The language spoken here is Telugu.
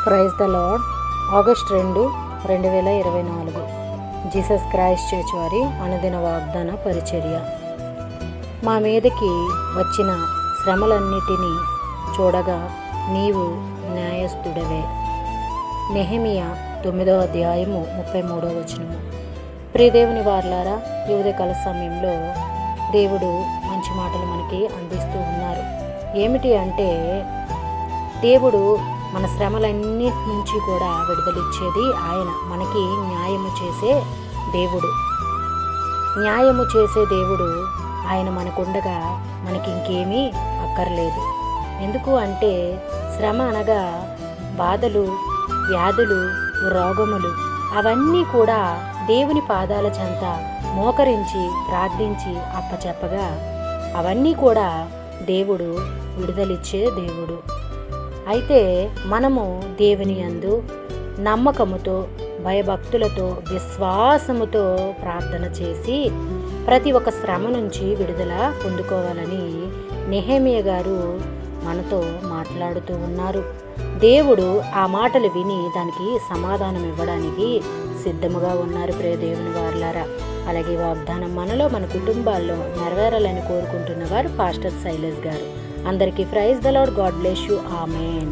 Praise the Lord. August 2, 2024 Jesus Christ Church వారి అనుదిన వాగ్దాన పరిచర్య. మా మీదకి వచ్చిన శ్రమలన్నిటినీ చూడగా నీవు న్యాయస్థుడవే. నెహెమియా 9వ అధ్యాయము 33వ వచనము. ప్రియదేవుని వారలారా, ఈ ఉదయకాల సమయంలో దేవుడు మంచి మాటలు మనకి అందిస్తూ ఉన్నారు. ఏమిటి అంటే, దేవుడు మన శ్రమలన్నిటి నుంచి కూడా విడుదలిచ్చేది ఆయన. మనకి న్యాయము చేసే దేవుడు. న్యాయము చేసే దేవుడు ఆయన మనకుండగా మనకి ఇంకేమీ అక్కర్లేదు. ఎందుకు అంటే, శ్రమ అనగా బాధలు, వ్యాధులు, రోగములు అవన్నీ కూడా దేవుని పాదాల చెంత మోకరించి ప్రార్థించి అప్పచెప్పగా అవన్నీ కూడా దేవుడు విడుదలిచ్చే దేవుడు. అయితే మనము దేవుని యందు నమ్మకముతో, భయభక్తులతో, విశ్వాసముతో ప్రార్థన చేసి ప్రతి ఒక్క శ్రమ నుంచి విడుదల పొందుకోవాలని నెహెమియా గారు మనతో మాట్లాడుతూ ఉన్నారు. దేవుడు ఆ మాటలు విని దానికి సమాధానం ఇవ్వడానికి సిద్ధముగా ఉన్నారు. ప్రియ దేవుని వారలారా, అలాగే వాగ్దానం మనలో, మన కుటుంబాల్లో నెరవేరాలని కోరుకుంటున్న వారు పాస్టర్ శైలేష్ గారు. అందరికీ praise the Lord. God bless you. Amen.